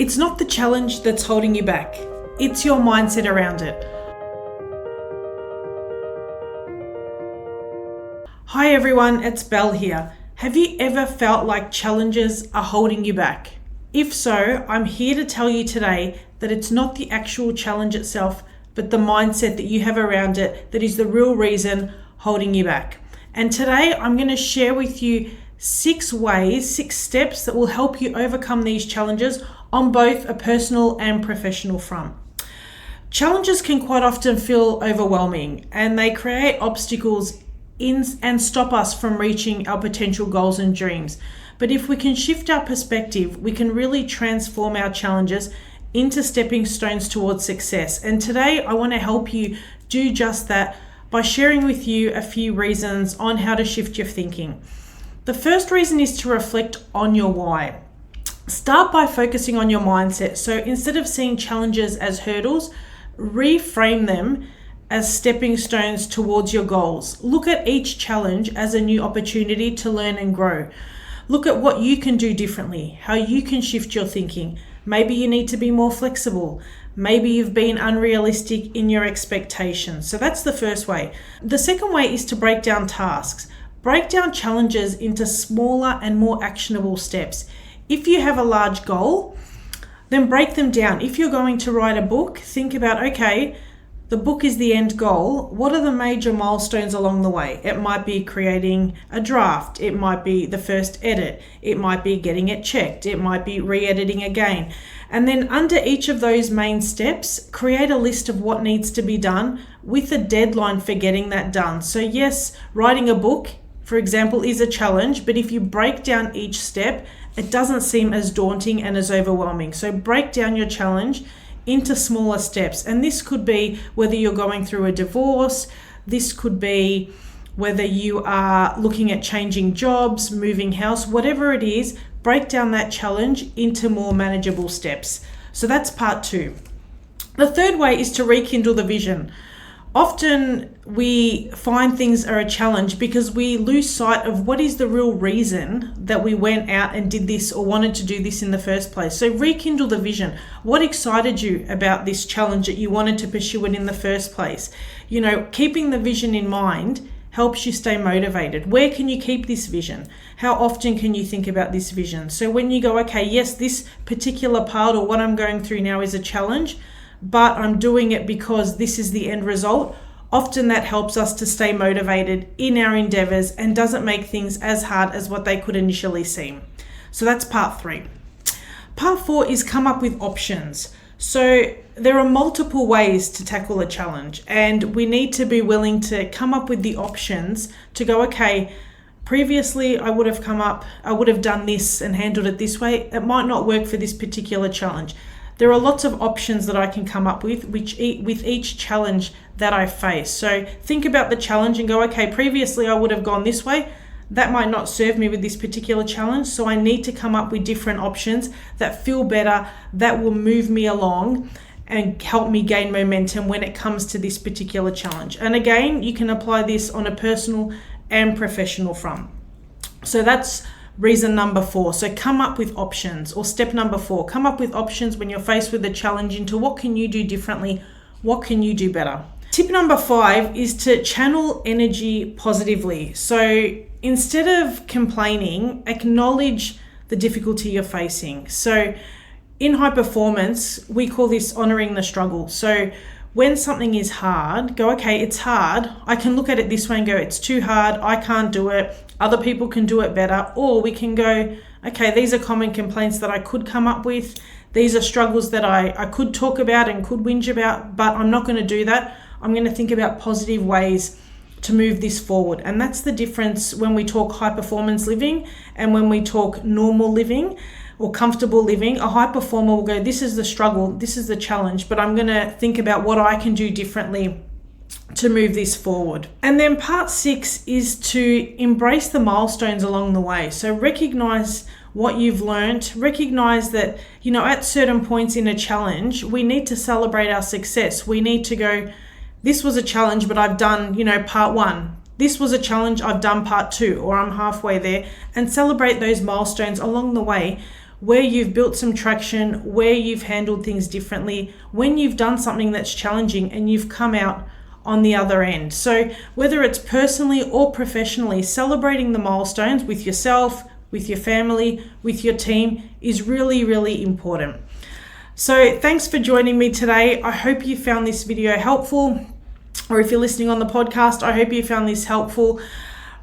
It's not the challenge that's holding you back. It's your mindset around it. Hi everyone, it's Belle here. Have you ever felt like challenges are holding you back? If so, I'm here to tell you today that it's not the actual challenge itself, but the mindset that you have around it that is the real reason holding you back. And today I'm going to share with you 6 steps that will help you overcome these challenges on both a personal and professional front. Challenges can quite often feel overwhelming and they create obstacles in and stop us from reaching our potential goals and dreams. But if we can shift our perspective, we can really transform our challenges into stepping stones towards success. And today I want to help you do just that by sharing with you a few reasons on how to shift your thinking. The first reason is to reflect on your why. Start by focusing on your mindset. So instead of seeing challenges as hurdles, reframe them as stepping stones towards your goals. Look at each challenge as a new opportunity to learn and grow. Look at what you can do differently, how you can shift your thinking. Maybe you need to be more flexible. Maybe you've been unrealistic in your expectations. So that's the first way. The second way is to break down tasks. Break down challenges into smaller and more actionable steps. If you have a large goal, then break them down. If you're going to write a book, think about, okay, the book is the end goal. What are the major milestones along the way? It might be creating a draft. It might be the first edit. It might be getting it checked. It might be re-editing again. And then under each of those main steps, create a list of what needs to be done with a deadline for getting that done. So yes, writing a book, for example, is a challenge, but if you break down each step, it doesn't seem as daunting and as overwhelming. So break down your challenge into smaller steps. And this could be whether you're going through a divorce, this could be whether you are looking at changing jobs, moving house, whatever it is, break down that challenge into more manageable steps. So that's part 2. The third way is to rekindle the vision. Often we find things are a challenge because we lose sight of what is the real reason that we went out and did this or wanted to do this in the first place. So rekindle the vision. What excited you about this challenge that you wanted to pursue it in the first place? You know, keeping the vision in mind helps you stay motivated. Where can you keep this vision? How often can you think about this vision? So when you go, okay, yes, this particular part or what I'm going through now is a challenge, but I'm doing it because this is the end result. Often that helps us to stay motivated in our endeavors and doesn't make things as hard as what they could initially seem. So that's part 3. Part 4 is come up with options. So there are multiple ways to tackle a challenge and we need to be willing to come up with the options to go, okay, previously I would have done this and handled it this way. It might not work for this particular challenge. There are lots of options that I can come up with with each challenge that I face. So think about the challenge and go, okay, previously I would have gone this way. That might not serve me with this particular challenge. So I need to come up with different options that feel better, that will move me along and help me gain momentum when it comes to this particular challenge. And again, you can apply this on a personal and professional front. So that's reason number 4. So come up with options, or step number 4, come up with options when you're faced with a challenge into what can you do differently? What can you do better? Tip number 5 is to channel energy positively. So instead of complaining, acknowledge the difficulty you're facing. So in high performance, we call this honoring the struggle. So when something is hard, go, okay, it's hard. I can look at it this way and go, it's too hard. I can't do it. Other people can do it better. Or we can go, okay, these are common complaints that I could come up with. These are struggles that I could talk about and could whinge about, but I'm not going to do that. I'm going to think about positive ways to move this forward. And that's the difference when we talk high performance living and when we talk normal living or comfortable living. A high performer will go, this is the struggle, this is the challenge, but I'm going to think about what I can do differently to move this forward. And then part 6 is to embrace the milestones along the way. So recognize what you've learned, recognize that, you know, at certain points in a challenge, we need to celebrate our success. We need to go, this was a challenge, but I've done, part 1. This was a challenge, I've done part 2, or I'm halfway there, and celebrate those milestones along the way where you've built some traction, where you've handled things differently, when you've done something that's challenging and you've come out on the other end. So whether it's personally or professionally, celebrating the milestones with yourself, with your family, with your team is really, really important. So thanks for joining me today. I hope you found this video helpful, or if you're listening on the podcast, I hope you found this helpful.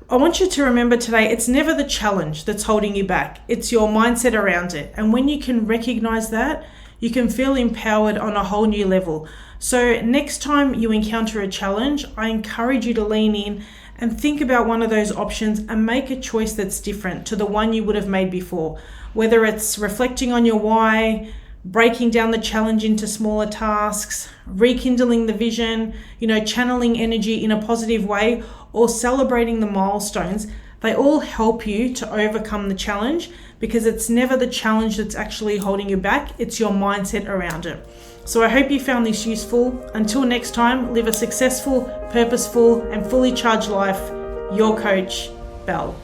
I want you to remember today, it's never the challenge that's holding you back. It's your mindset around it. And when you can recognize that, you can feel empowered on a whole new level. So next time you encounter a challenge, I encourage you to lean in and think about one of those options and make a choice that's different to the one you would have made before. Whether it's reflecting on your why, breaking down the challenge into smaller tasks, rekindling the vision, channeling energy in a positive way, or celebrating the milestones, they all help you to overcome the challenge, because it's never the challenge that's actually holding you back, it's your mindset around it. So I hope you found this useful. Until next time, live a successful, purposeful, and fully charged life. Your coach, Bel.